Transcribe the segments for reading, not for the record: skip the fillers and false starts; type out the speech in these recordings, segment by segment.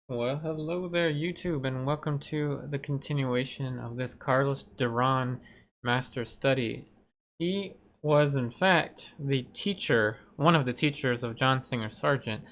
Well, hello there, YouTube, and welcome to the continuation of this Carlos Duran master study. He was, in fact, the teacher, one of the teachers of John Singer Sargent,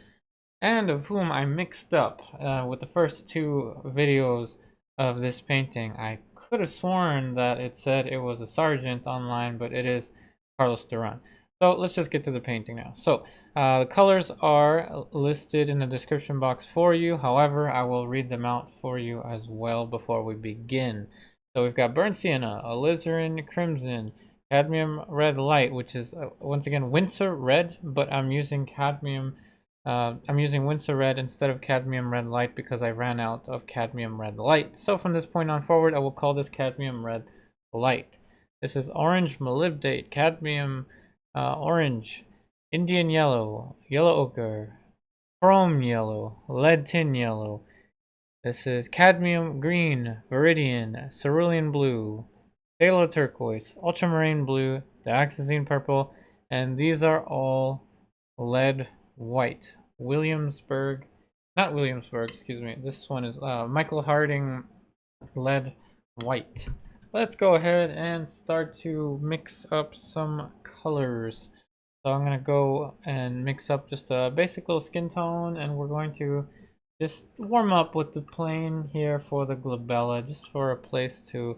and of whom I mixed up with the first two videos of this painting. I could have sworn that it said it was a Sargent online, but it is Carlos Duran. So let's just get to the painting now. So the colors are listed in the description box for you. However, I will read them out for you as well before we begin. So we've got Burnt Sienna, Alizarin Crimson, Cadmium Red Light, which is once again Windsor Red, but I'm using Windsor Red instead of Cadmium Red Light because I ran out of Cadmium Red Light. So from this point on forward, I will call this Cadmium Red Light. This is Orange Molybdate, Cadmium Orange, Indian Yellow, Yellow Ochre, Chrome Yellow, Lead Tin Yellow. This is Cadmium Green, Viridian, Cerulean Blue, Pthalo Turquoise, Ultramarine Blue, Dioxazine Purple, and these are all Lead White. Excuse me. This one is Michael Harding Lead White. Let's go ahead and start to mix up some colors. So I'm going to go and mix up just a basic little skin tone, and we're going to just warm up with the plane here for the glabella, just for a place to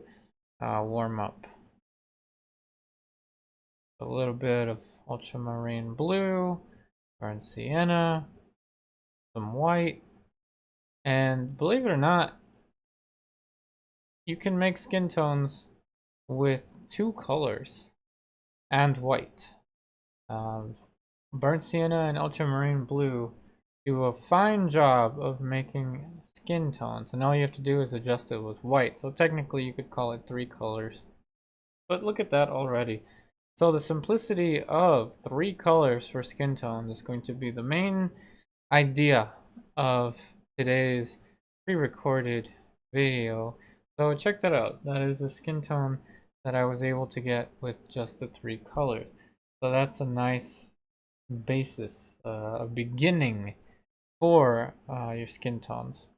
warm up. A little bit of ultramarine blue, burnt sienna, some white, and believe it or not, you can make skin tones with two colors and white. Burnt sienna and ultramarine blue do a fine job of making skin tones, and all you have to do is adjust it with white. So technically you could call it three colors. But look at that already. So the simplicity of three colors for skin tone is going to be the main idea of today's pre-recorded video. So check that out. That is the skin tone that I was able to get with just the three colors. So that's a nice basis, a beginning for your skin tones.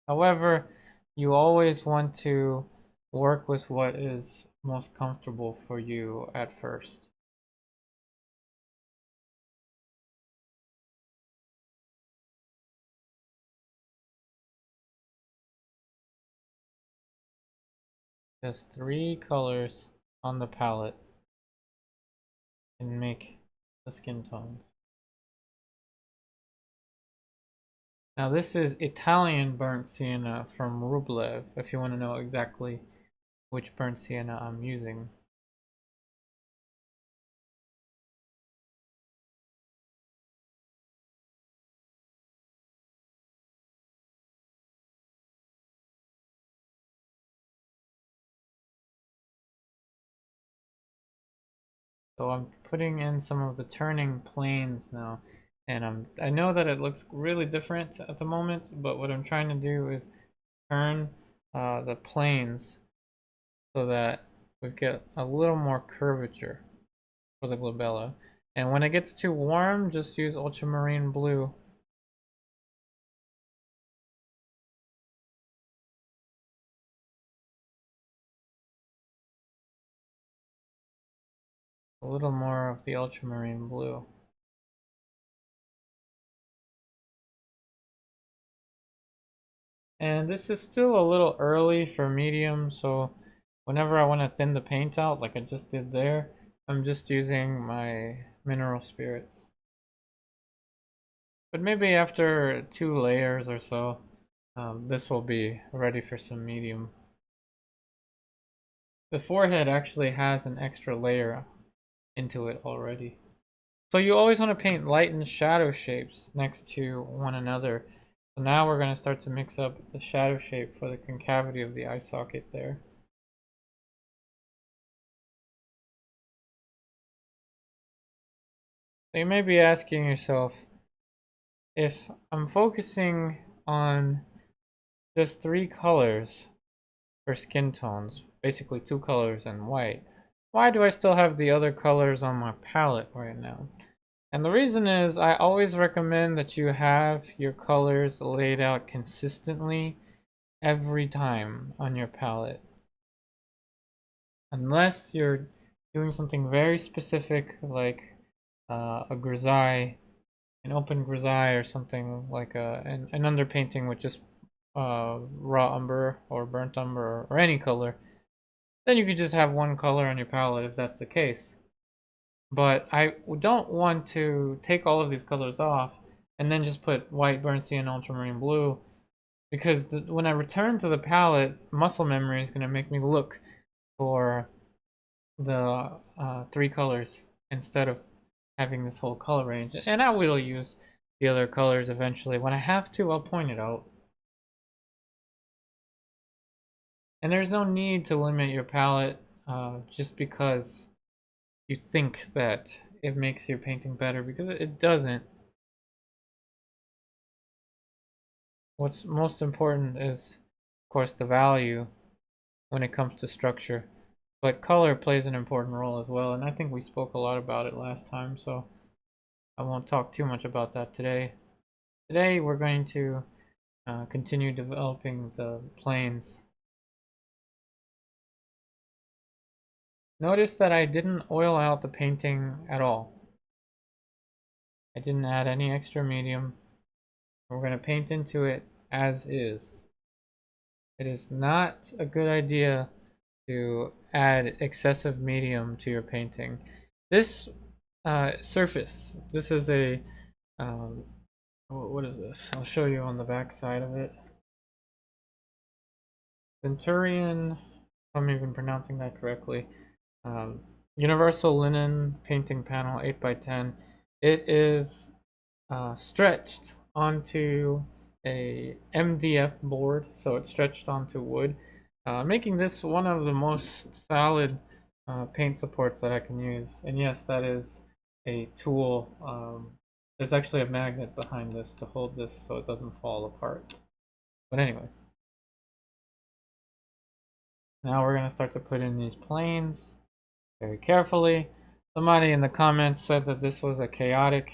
However, you always want to work with what is most comfortable for you at first. Just three colors on the palette and make the skin tones. Now this is Italian burnt sienna from Rublev, if you want to know exactly which burnt sienna I'm using. So I'm putting in some of the turning planes now, and I know that it looks really different at the moment, but what I'm trying to do is turn the planes so that we get a little more curvature for the glabella. And when it gets too warm, just use ultramarine blue. A little more of the ultramarine blue. And this is still a little early for medium, so whenever I want to thin the paint out like I just did there, I'm just using my mineral spirits. But maybe after 2 layers or so, this will be ready for some medium. The forehead actually has an extra layer into it already. So you always want to paint light and shadow shapes next to one another. So now we're going to start to mix up the shadow shape for the concavity of the eye socket there. So you may be asking yourself, if I'm focusing on just three colors for skin tones, basically two colors and white, why do I still have the other colors on my palette right now? And the reason is I always recommend that you have your colors laid out consistently every time on your palette. Unless you're doing something very specific like a grisaille, an open grisaille or something like an underpainting with just raw umber or burnt umber or any color, then you could just have one color on your palette if that's the case. But I don't want to take all of these colors off and then just put white, burnt sienna, ultramarine blue, because when I return to the palette, muscle memory is going to make me look for the three colors instead of having this whole color range. And I will use the other colors eventually. When I have to, I'll point it out. And there's no need to limit your palette just because you think that it makes your painting better, because it doesn't. What's most important is, of course, the value when it comes to structure. But color plays an important role as well, and I think we spoke a lot about it last time, so I won't talk too much about that today. Today we're going to continue developing the planes. Notice that I didn't oil out the painting at all. I didn't add any extra medium. We're going to paint into it as is. It is not a good idea to add excessive medium to your painting. This surface, this is a, what is this? I'll show you on the back side of it. Centurion, if I'm even pronouncing that correctly. Universal linen painting panel 8x10. It is stretched onto a MDF board, so it's stretched onto wood, making this one of the most solid paint supports that I can use. And yes, that is a tool. There's actually a magnet behind this to hold this so it doesn't fall apart. But anyway, now we're going to start to put in these planes very carefully. Somebody in the comments said that this was a chaotic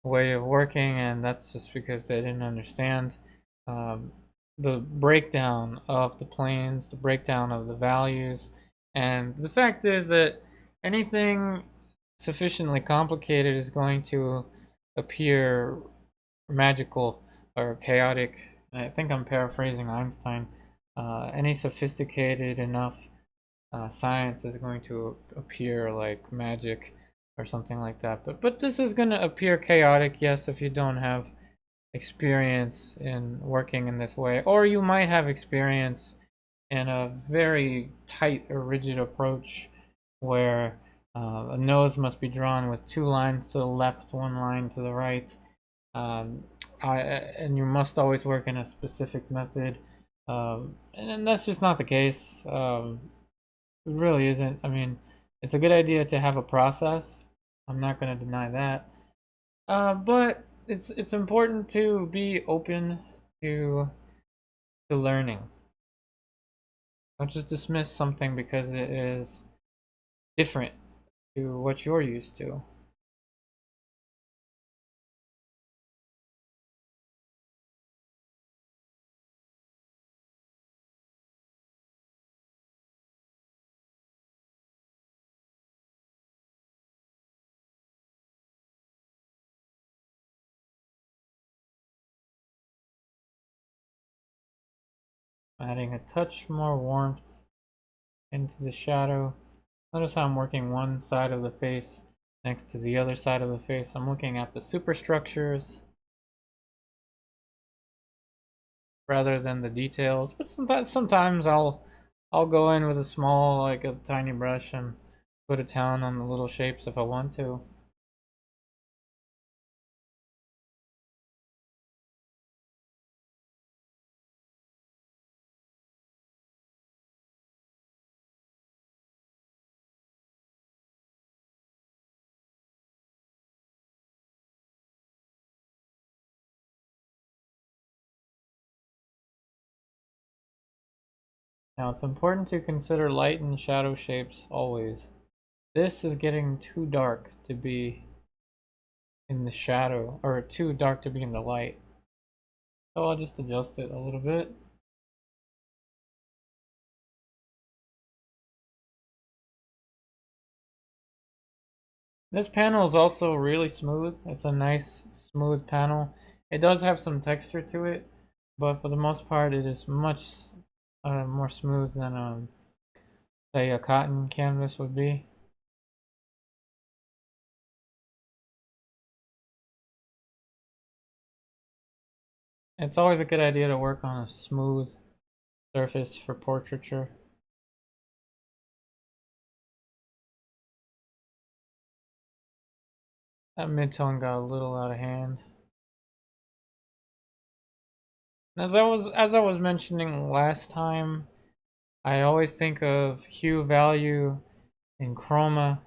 way of working, and that's just because they didn't understand the breakdown of the planes, the breakdown of the values. And the fact is that anything sufficiently complicated is going to appear magical or chaotic. I think I'm paraphrasing Einstein. Any sophisticated enough science is going to appear like magic or something like that. But this is going to appear chaotic, yes, if you don't have experience in working in this way, or you might have experience in a very tight or rigid approach where a nose must be drawn with two lines to the left, one line to the right, and you must always work in a specific method, and that's just not the case. It really isn't. I mean, it's a good idea to have a process. I'm not going to deny that. But it's important to be open to learning. Don't just dismiss something because it is different to what you're used to. Adding a touch more warmth into the shadow. Notice how I'm working one side of the face next to the other side of the face. I'm looking at the superstructures rather than the details. But sometimes I'll go in with a small, like a tiny brush, and go to town on the little shapes if I want to. Now it's important to consider light and shadow shapes always. This is getting too dark to be in the shadow, or too dark to be in the light. So I'll just adjust it a little bit. This panel is also really smooth. It's a nice smooth panel. It does have some texture to it, but for the most part it is much more smooth than say a cotton canvas would be. It's always a good idea to work on a smooth surface for portraiture. That mid-tone got a little out of hand. As I was mentioning last time, I always think of hue, value, and chroma,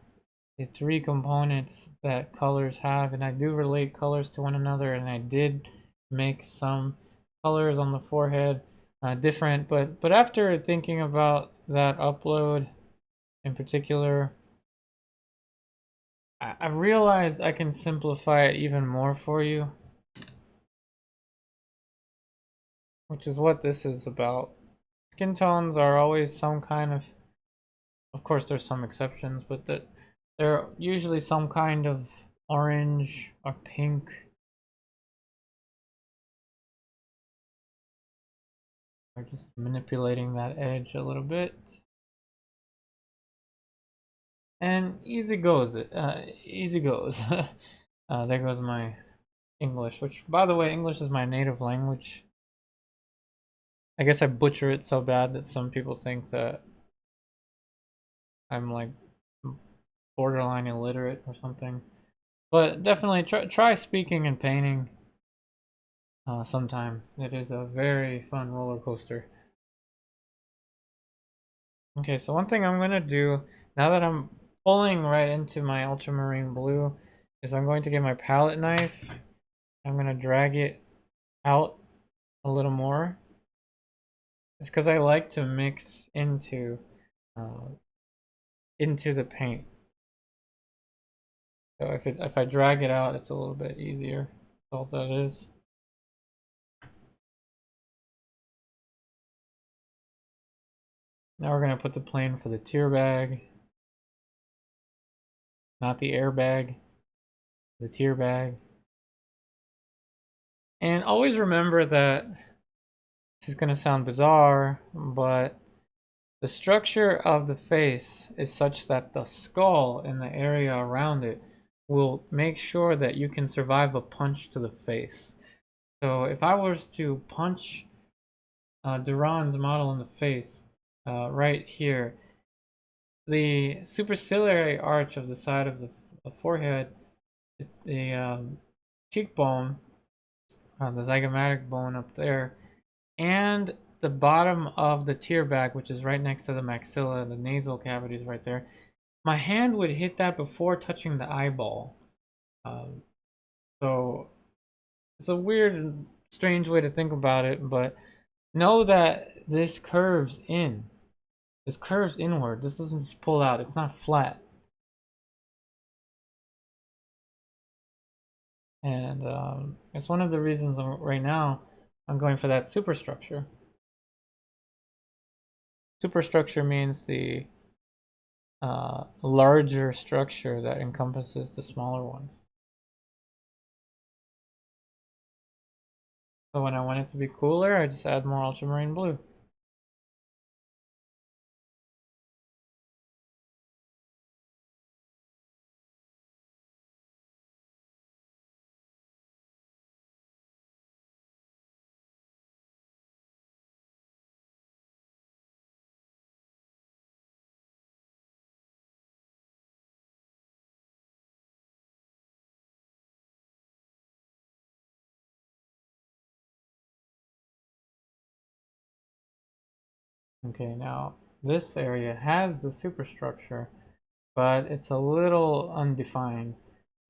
the three components that colors have, and I do relate colors to one another, and I did make some colors on the forehead different, but after thinking about that upload in particular, I realized I can simplify it even more for you, which is what this is about. Skin tones are always some kind of course there's some exceptions, but that they're usually some kind of orange or pink. We're just manipulating that edge a little bit. And easy goes. Easy goes. There goes my English, which, by the way, English is my native language. I guess I butcher it so bad that some people think that I'm like borderline illiterate or something. But definitely try speaking and painting sometime. It is a very fun roller coaster. Okay, so one thing I'm going to do, now that I'm pulling right into my ultramarine blue, is I'm going to get my palette knife. I'm going to drag it out a little more. It's because I like to mix into the paint. So if I drag it out, it's a little bit easier. That's all that is. Now we're going to put the plane for the tear bag. Not the airbag, the tear bag. And always remember that this is going to sound bizarre, but the structure of the face is such that the skull and the area around it will make sure that you can survive a punch to the face. So if I was to punch Duran's model in the face right here, the superciliary arch of the side of the forehead, the cheekbone, the zygomatic bone up there, and the bottom of the tear bag, which is right next to the maxilla, the nasal cavity is right there. My hand would hit that before touching the eyeball. So it's a weird and strange way to think about it, but know that this curves in. This curves inward. This doesn't just pull out. It's not flat. And it's one of the reasons right now I'm going for that superstructure. Superstructure means the larger structure that encompasses the smaller ones. So when I want it to be cooler, I just add more ultramarine blue. Okay, now this area has the superstructure, but it's a little undefined.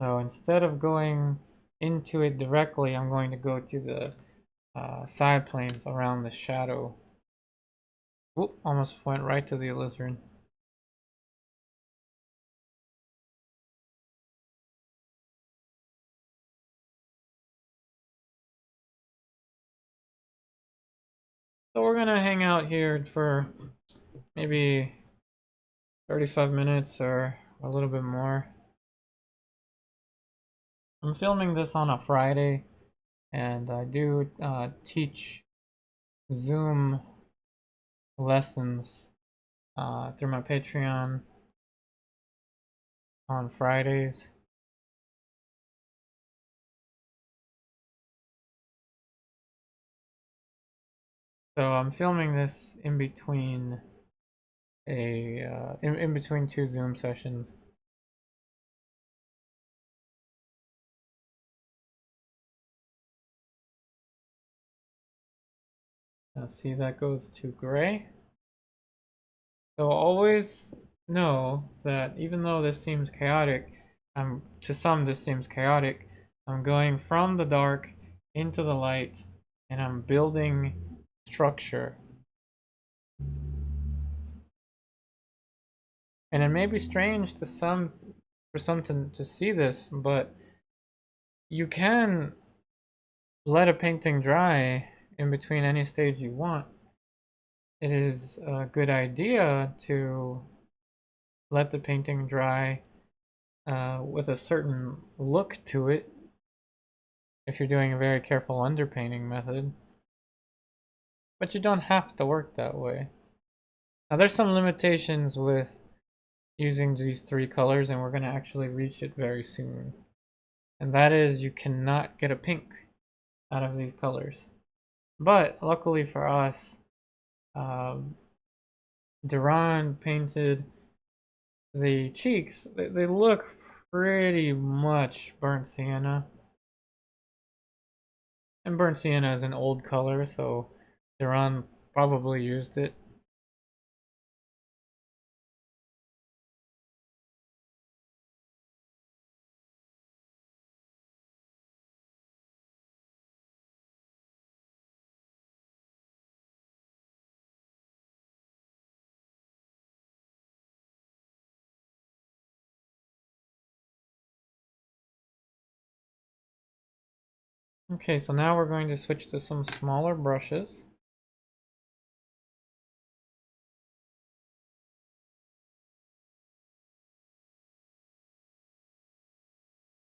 So instead of going into it directly, I'm going to go to the side planes around the shadow. Oop, almost went right to the alizarin. So we're gonna hang out here for maybe 35 minutes or a little bit more. I'm filming this on a Friday, and I do teach Zoom lessons through my Patreon on Fridays. So I'm filming this in between in between two Zoom sessions. Now see, that goes to gray. So always know that even though this seems chaotic, to some this seems chaotic, I'm going from the dark into the light, and I'm building structure. And it may be strange to some, for some to see this, but you can let a painting dry in between any stage you want. It is a good idea to let the painting dry with a certain look to it if you're doing a very careful underpainting method. But you don't have to work that way. Now there's some limitations with using these three colors, and we're going to actually reach it very soon. And that is, you cannot get a pink out of these colors. But luckily for us, Duran painted the cheeks. They look pretty much burnt sienna. And burnt sienna is an old color, so Duran probably used it. Okay, so now we're going to switch to some smaller brushes.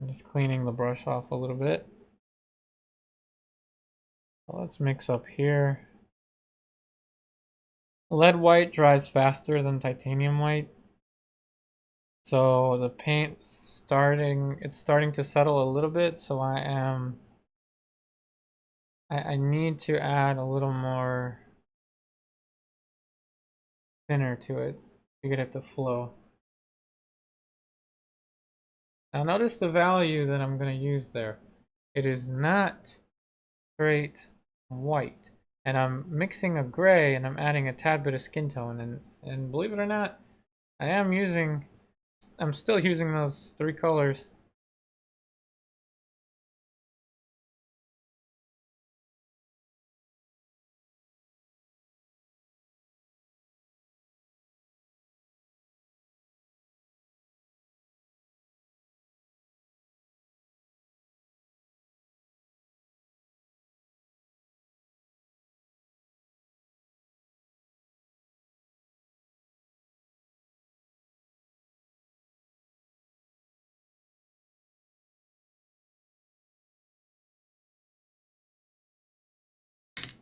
I'm just cleaning the brush off a little bit. So let's mix up here. Lead white dries faster than titanium white. So the paint it's starting to settle a little bit, so I need to add a little more thinner to it to get it to flow. Now notice the value that I'm going to use there. It is not straight white. And I'm mixing a gray and I'm adding a tad bit of skin tone. And believe it or not, I'm still using those three colors.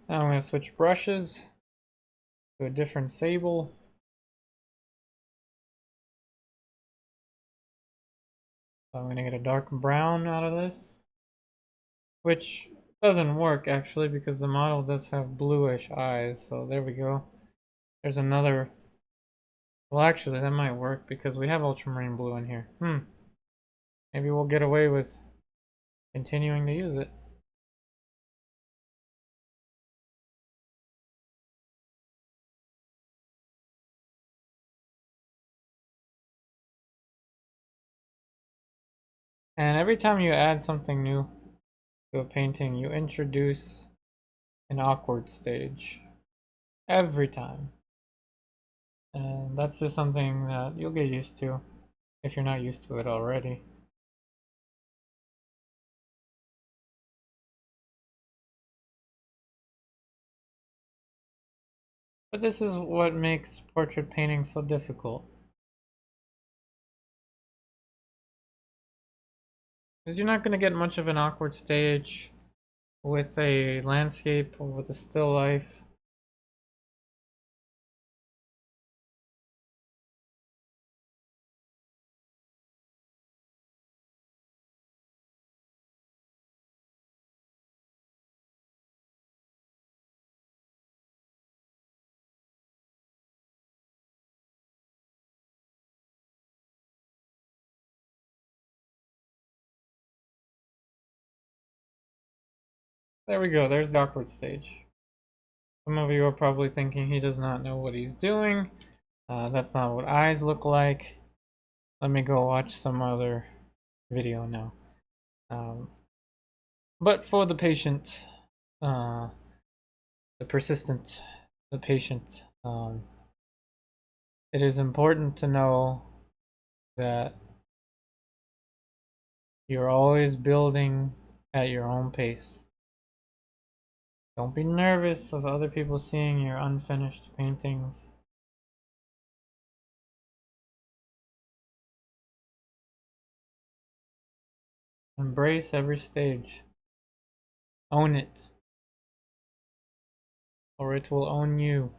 Now I'm going to switch brushes to a different Sable. So I'm going to get a dark brown out of this, which doesn't work actually because the model does have bluish eyes. So there we go. There's another. Well, actually, that might work because we have Ultramarine Blue in here. Maybe we'll get away with continuing to use it. And every time you add something new to a painting, you introduce an awkward stage. Every time. And that's just something that you'll get used to if you're not used to it already. But this is what makes portrait painting so difficult. Because you're not going to get much of an awkward stage with a landscape or with a still life. There we go, there's the awkward stage. Some of you are probably thinking he does not know what he's doing. That's not what eyes look like. Let me go watch some other video now. But for the patient, the persistent, the patient, it is important to know that you're always building at your own pace. Don't be nervous of other people seeing your unfinished paintings. Embrace every stage. Own it, or it will own you.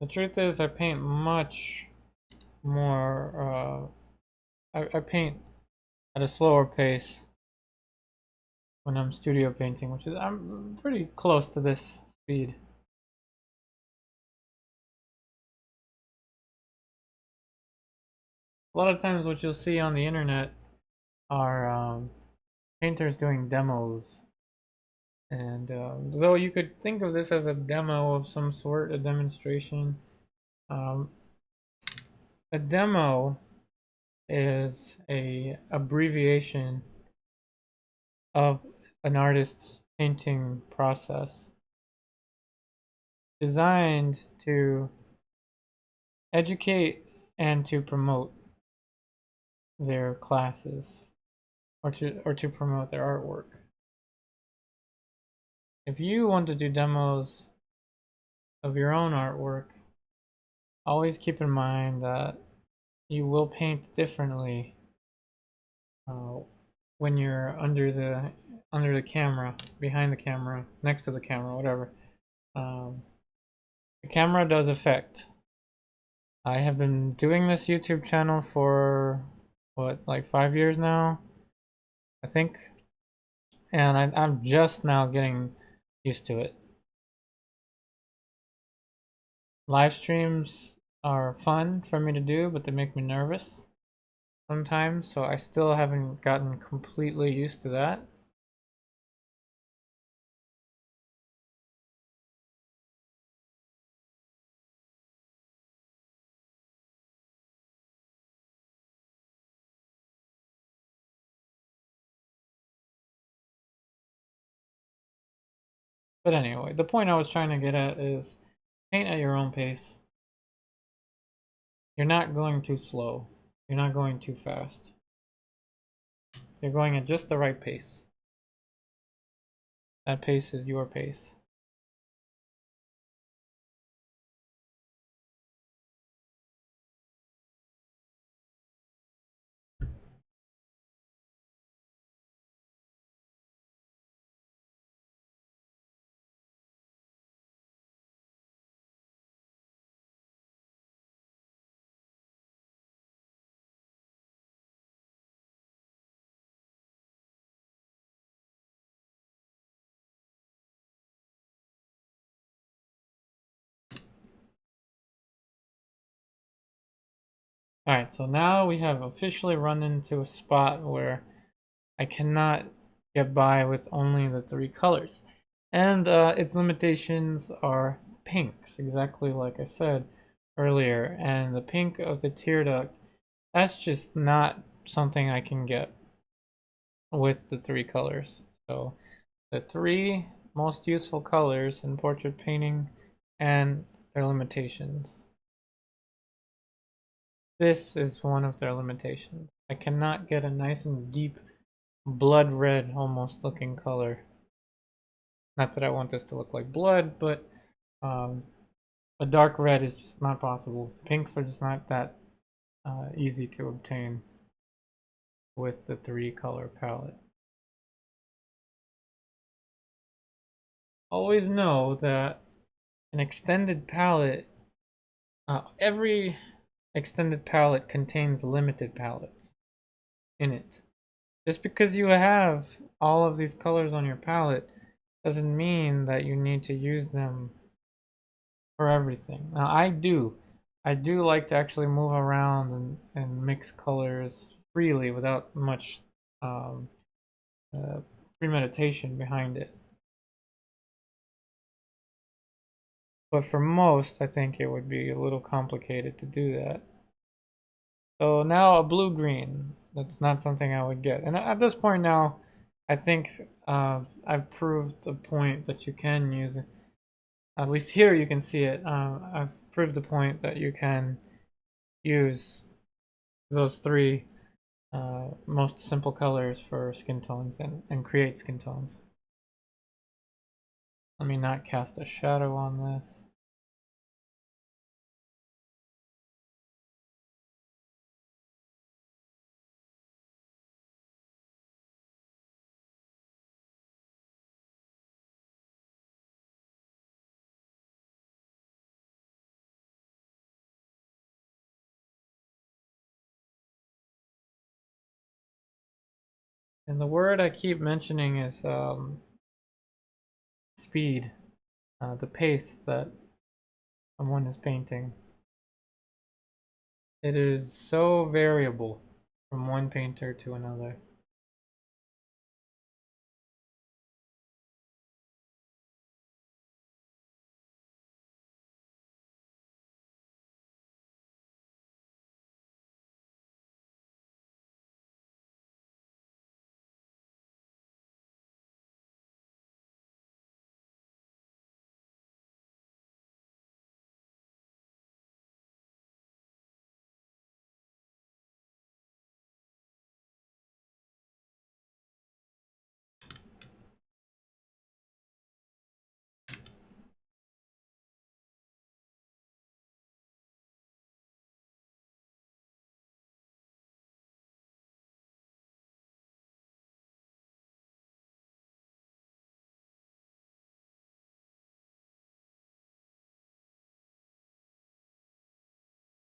The truth is, I paint much more. I paint at a slower pace when I'm studio painting, which is I'm pretty close to this speed. A lot of times, what you'll see on the internet are painters doing demos, and though you could think of this as a demo of some sort, a demonstration, um, a demo is a abbreviation of an artist's painting process designed to educate and to promote their classes or to promote their artwork. If you want to do demos of your own artwork, always keep in mind that you will paint differently when you're under the camera, behind the camera, next to the camera, whatever. The camera does affect. I have been doing this YouTube channel for what, like 5 years now, I think, and I'm just now getting used to it. Live streams are fun for me to do, but they make me nervous sometimes, so I still haven't gotten completely used to that. But anyway, the point I was trying to get at is paint at your own pace. You're not going too slow. You're not going too fast. You're going at just the right pace. That pace is your pace. Alright, so now we have officially run into a spot where I cannot get by with only the three colors. And its limitations are pinks, exactly like I said earlier. And the pink of the tear duct, that's just not something I can get with the three colors. So the three most useful colors in portrait painting and their limitations. This is one of their limitations. I cannot get a nice and deep blood red almost looking color. Not that I want this to look like blood, but a dark red is just not possible. Pinks are just not that easy to obtain with the three color palette. Always know that an extended palette, every extended palette contains limited palettes in it. Just because you have all of these colors on your palette doesn't mean that you need to use them for everything. Now I do like to actually move around and mix colors freely without much uh, premeditation behind it. But for most, I think it would be a little complicated to do that. So now a blue-green, that's not something I would get. And at this point now, I think I've proved the point that you can use it. At least here you can see it. I've proved the point that you can use those three most simple colors for skin tones and create skin tones. Let me not cast a shadow on this. And the word I keep mentioning is speed, the pace that someone is painting. It is so variable from one painter to another.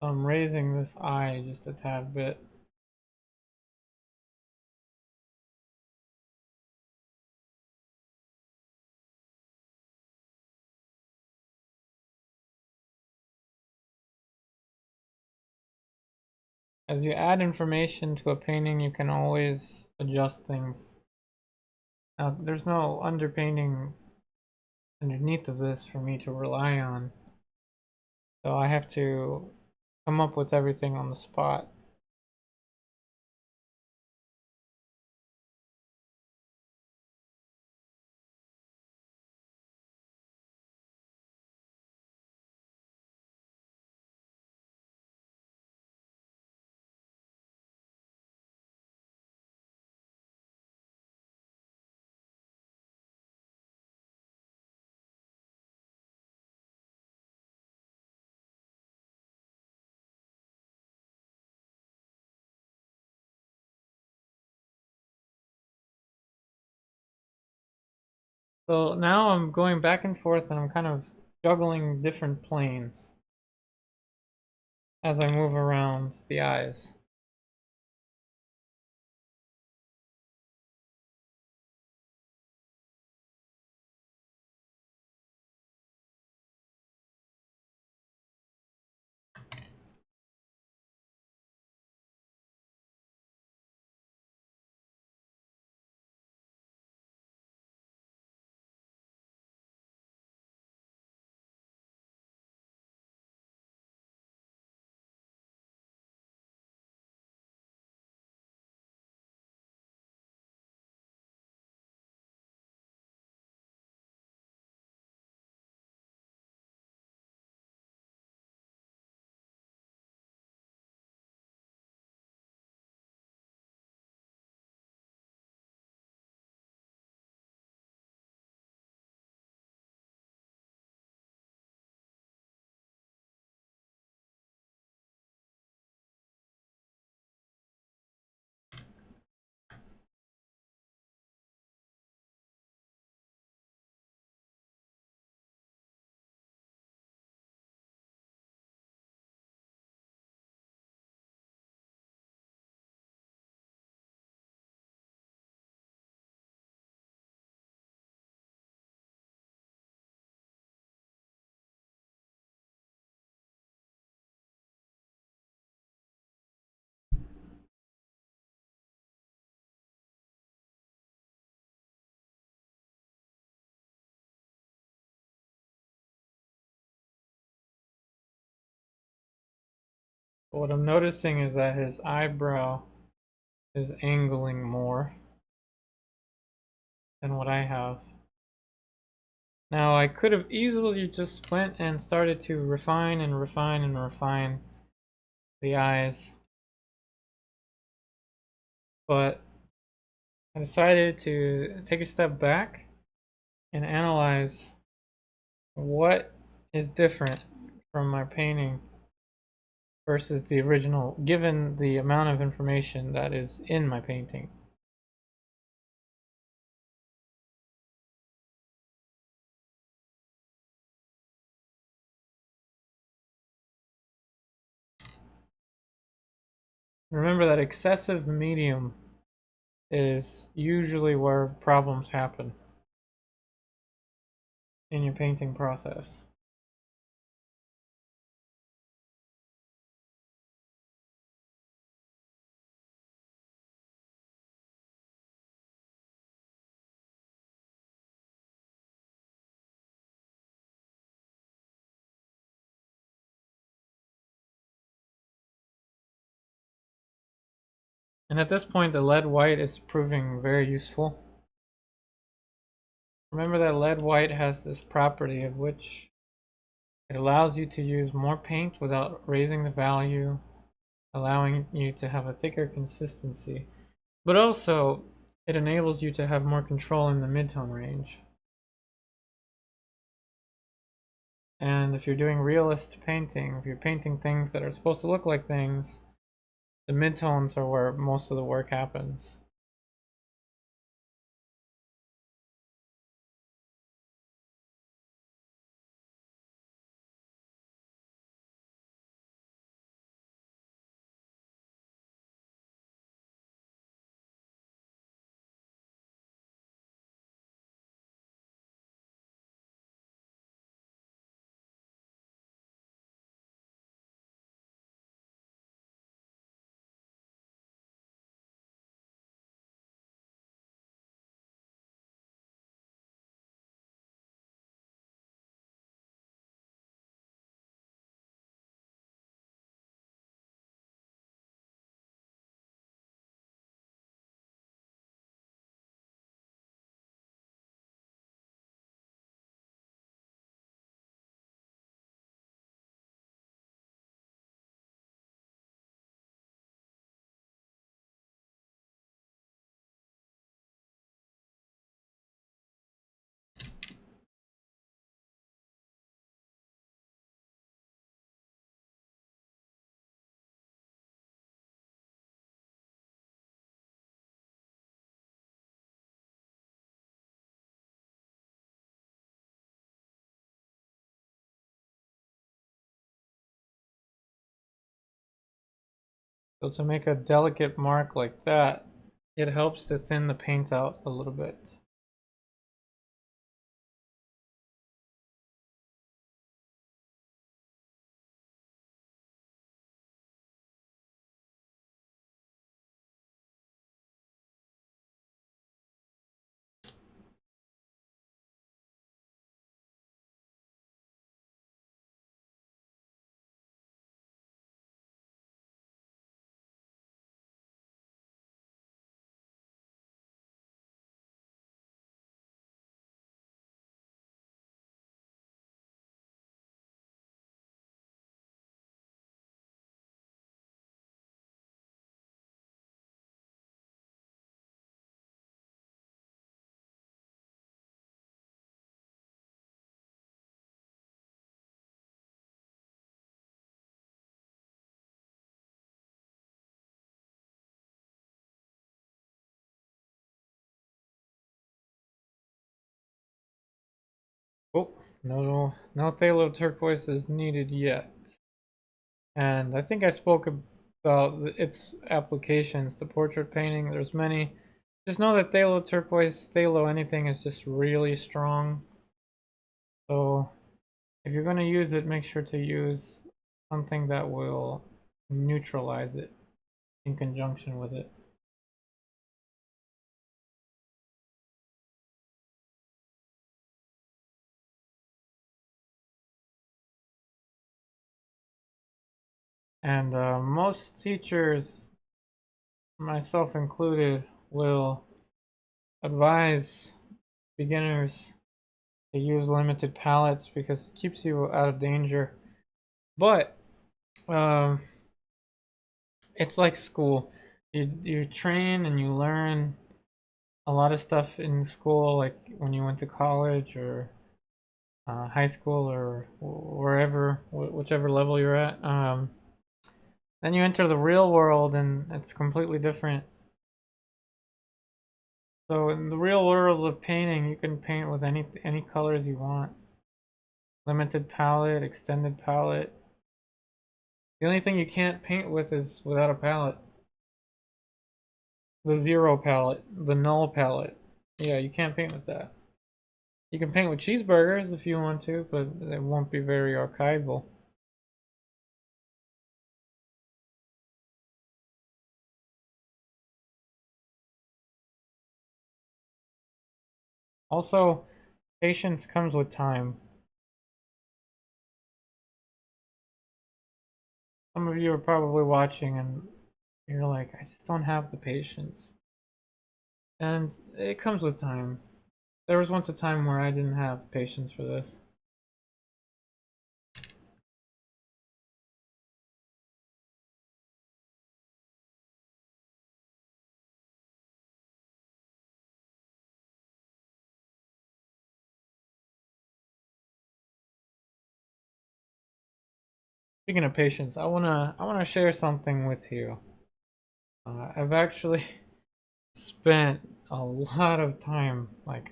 I'm raising this eye just a tad bit. As you add information to a painting, you can always adjust things. Now, there's no underpainting underneath of this for me to rely on, so I have to come up with everything on the spot. So now I'm going back and forth and I'm kind of juggling different planes as I move around the eyes. But what I'm noticing is that his eyebrow is angling more than what I have. Now I could have easily just went and started to refine and refine and refine the eyes, but I decided to take a step back and analyze what is different from my painting versus the original, given the amount of information that is in my painting. Remember that excessive medium is usually where problems happen in your painting process. And at this point, the lead white is proving very useful. Remember that lead white has this property of which it allows you to use more paint without raising the value, allowing you to have a thicker consistency. But also, it enables you to have more control in the midtone range. And if you're doing realist painting, if you're painting things that are supposed to look like things, the midtones are where most of the work happens. So to make a delicate mark like that, it helps to thin the paint out a little bit. Oh, no Pthalo Turquoise is needed yet. And I think I spoke about its applications to portrait painting. There's many. Just know that Pthalo Turquoise, Pthalo anything is just really strong. So if you're going to use it, make sure to use something that will neutralize it in conjunction with it. And most teachers, myself included, will advise beginners to use limited palettes because it keeps you out of danger. But um, it's like school. You train and you learn a lot of stuff in school, like when you went to college or high school or wherever, whichever level you're at. Then you enter the real world and it's completely different. So in the real world of painting, you can paint with any colors you want. Limited palette, extended palette. The only thing you can't paint with is without a palette. The zero palette, the null palette. Yeah, you can't paint with that. You can paint with cheeseburgers if you want to, but it won't be very archival. Also, patience comes with time. Some of you are probably watching and you're like, I just don't have the patience. And it comes with time. There was once a time where I didn't have patience for this. Speaking of patience, I wanna share something with you. I've actually spent a lot of time, like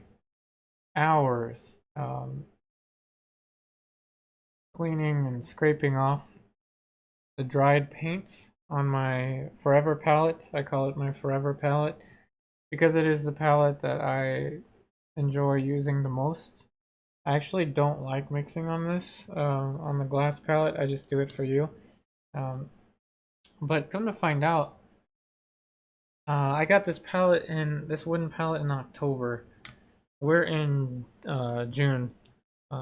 hours, cleaning and scraping off the dried paint on my Forever palette. I call it my Forever palette because it is the palette that I enjoy using the most. I actually don't like mixing on this, on the glass palette. I just do it for you. Um, but come to find out, I got this wooden palette in October. We're in June.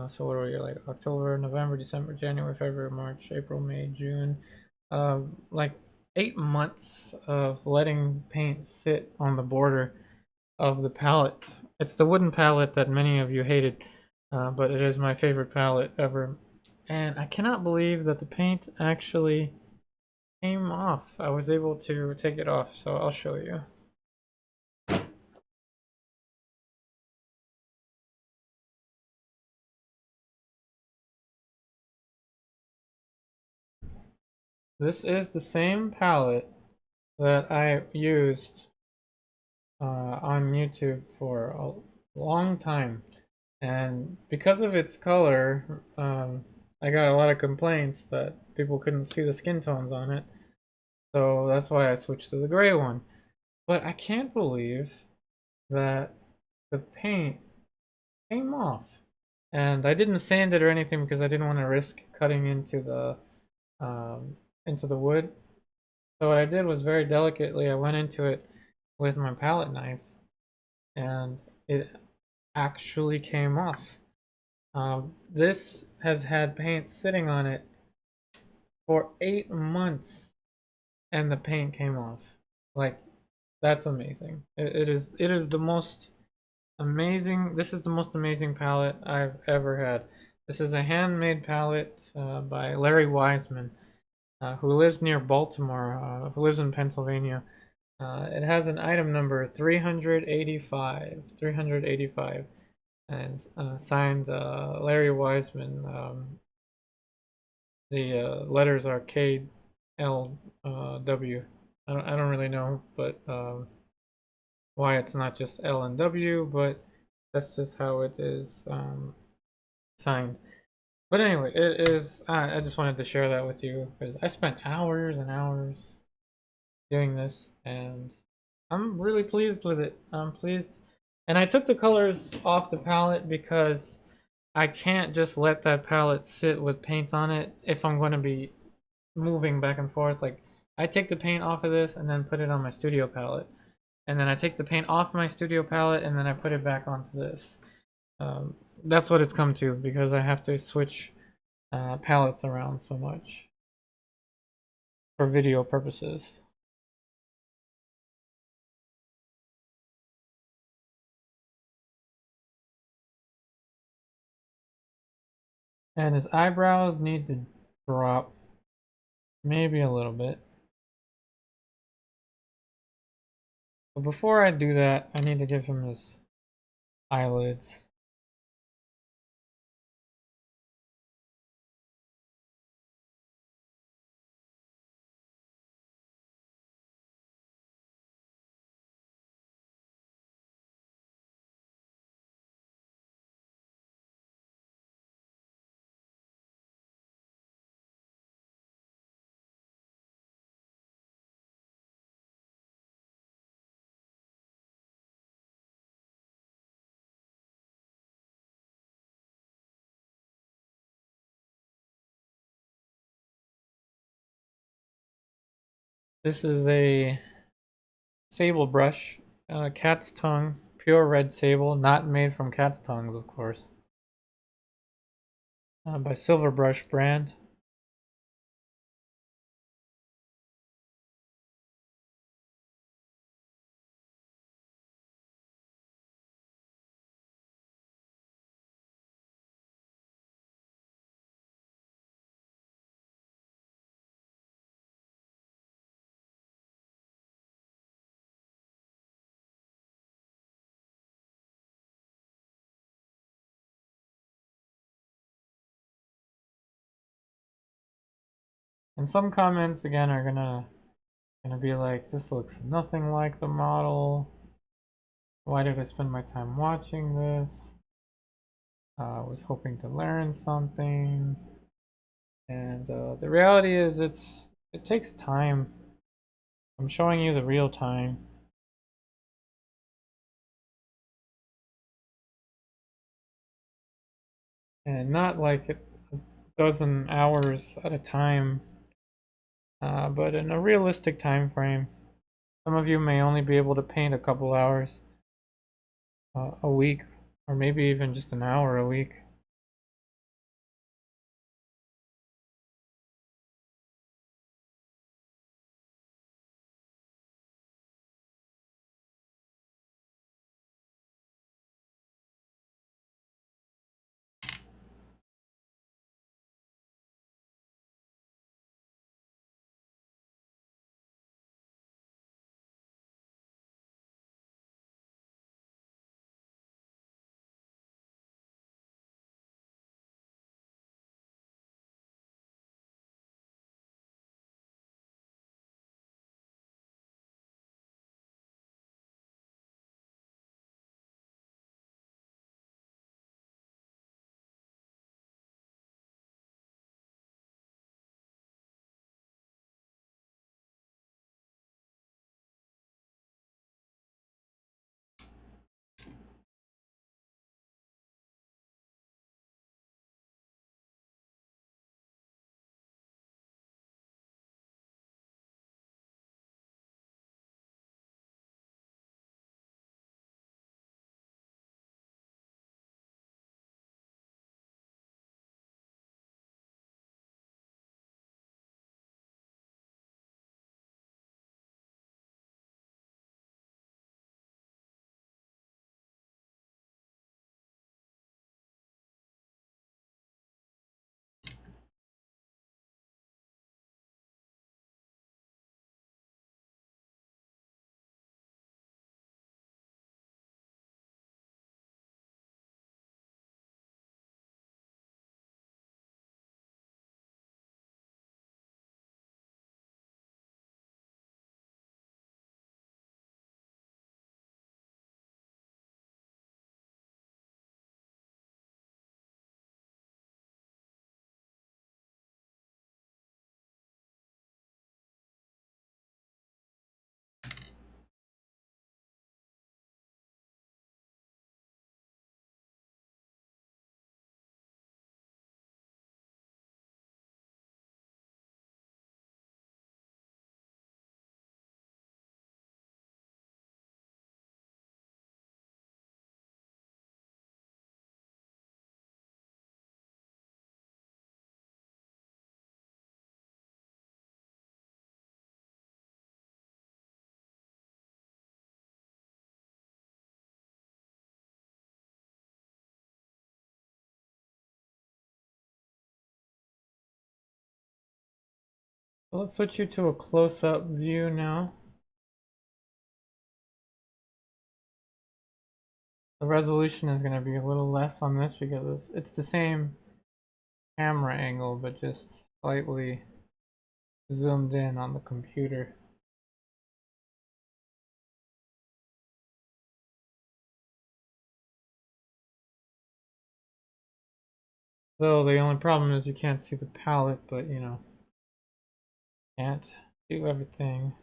So what are we like? October, November, December, January, February, March, April, May, June. Like 8 months of letting paint sit on the border of the palette. It's the wooden palette that many of you hated, but it is my favorite palette ever. And I cannot believe that the paint actually came off. I was able to take it off, so I'll show you. This is the same palette that I used on YouTube for a long time. And because of its color, I got a lot of complaints that people couldn't see the skin tones on it. So that's why I switched to the gray one. But I can't believe that the paint came off. And I didn't sand it or anything because I didn't want to risk cutting into the wood. So what I did was very delicately, I went into it with my palette knife and it actually came off. This has had paint sitting on it for 8 months and the paint came off. Like, that's amazing. It is the most amazing. This is the most amazing palette I've ever had. This is a handmade palette by Larry Wiseman, who lives near Baltimore, who lives in Pennsylvania. It has an item number 385. 385. And signed Larry Wiseman. The letters are KLW. I don't really know, but why it's not just L and W, but that's just how it is signed. But anyway, it is. I just wanted to share that with you because I spent hours and hours doing this, and I'm really pleased with it. I'm pleased, and I took the colors off the palette because I can't just let that palette sit with paint on it if I'm going to be moving back and forth. Like, I take the paint off of this and then put it on my studio palette. And then I take the paint off my studio palette and then I put it back onto this. That's what it's come to because I have to switch palettes around so much. for video purposes. And his eyebrows need to drop maybe a little bit. But before I do that, I need to give him his eyelids. This is a Sable brush, cat's tongue, pure red sable, not made from cat's tongues, of course, by Silver Brush brand. And some comments again are gonna be like, this looks nothing like the model. Why did I spend my time watching this? I was hoping to learn something. And the reality is it takes time. I'm showing you the real time. And not like a dozen hours at a time, but in a realistic time frame. Some of you may only be able to paint a couple hours a week, or maybe even just an hour a week. So let's switch you to a close-up view now. The resolution is going to be a little less on this because it's the same camera angle, but just slightly zoomed in on the computer. So the only problem is you can't see the palette, but you know, can't do everything.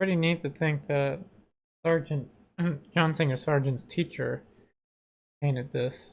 Pretty neat to think that Sergeant John Singer Sargent's teacher painted this.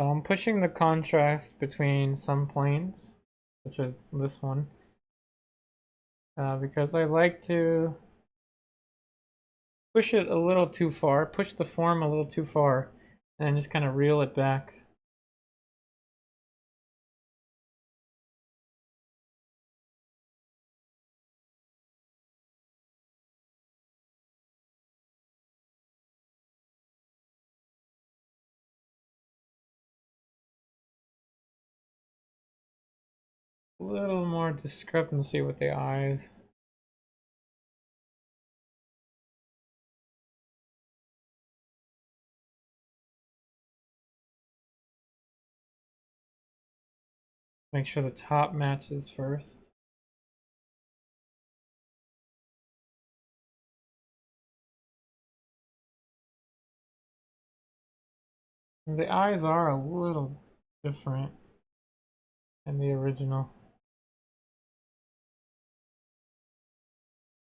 So I'm pushing the contrast between some planes, such as this one, because I like to push it a little too far, push the form a little too far, and then just kind of reel it back. A little more discrepancy with the eyes. Make sure the top matches first. The eyes are a little different than the original.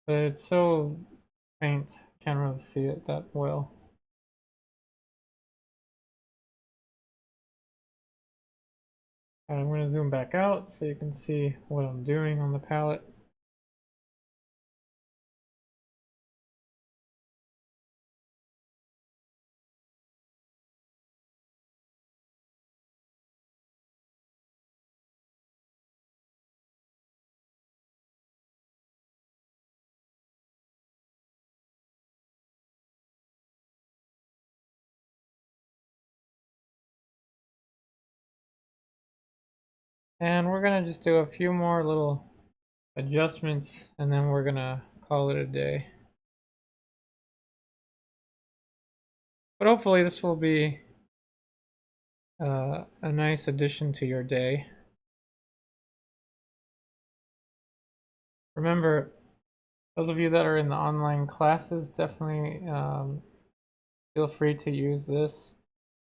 But it's so faint, can't really see it that well. And I'm going to zoom back out so you can see what I'm doing on the palette. And we're going to just do a few more little adjustments and then we're going to call it a day. But hopefully this will be a nice addition to your day. Remember, those of you that are in the online classes, definitely feel free to use this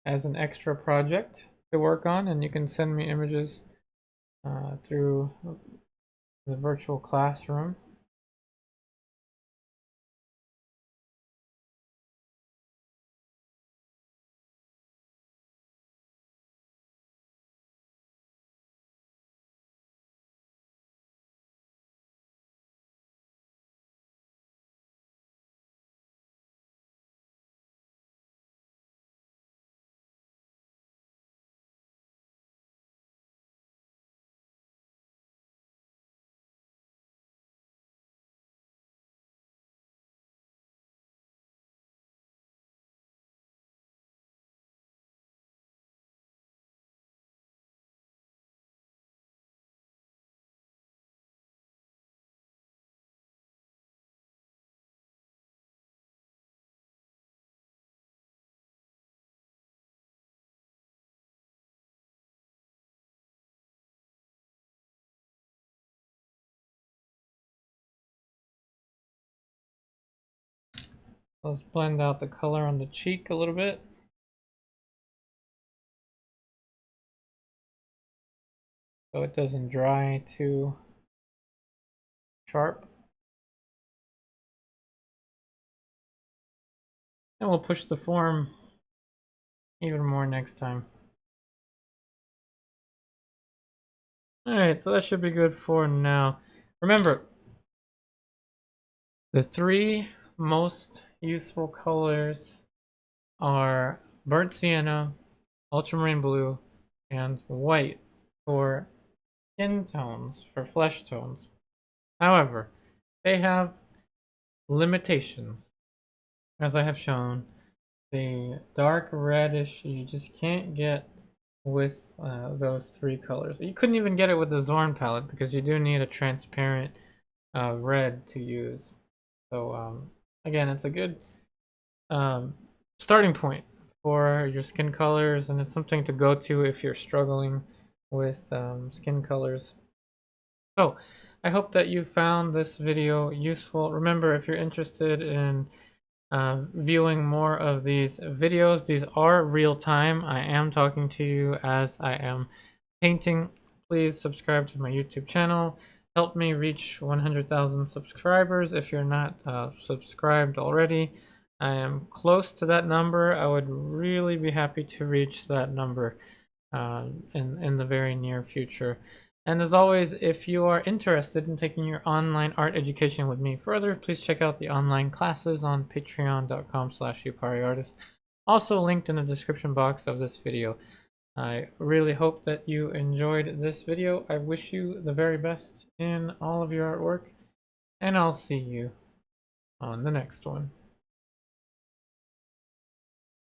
as an extra project to work on, and you can send me images through the virtual classroom. Let's blend out the color on the cheek a little bit. So it doesn't dry too sharp. And we'll push the form even more next time. Alright, so that should be good for now. Remember, the three most useful colors are burnt sienna, ultramarine blue, and white for skin tones, for flesh tones. However, they have limitations. As I have shown, the dark reddish you just can't get with those three colors. You couldn't even get it with the Zorn palette because you do need a transparent red to use. So again, it's a good starting point for your skin colors, and it's something to go to if you're struggling with skin colors. So I hope that you found this video useful. Remember, if you're interested in viewing more of these videos, these are real time. I am talking to you as I am painting. Please subscribe to my YouTube channel. Help me reach 100,000 subscribers if you're not subscribed already. I am close to that number. I would really be happy to reach that number in the very near future. And as always, if you are interested in taking your online art education with me further, please check out the online classes on patreon.com/youpariartist, also linked in the description box of this video. I really hope that you enjoyed this video. I wish you the very best in all of your artwork, and I'll see you on the next one.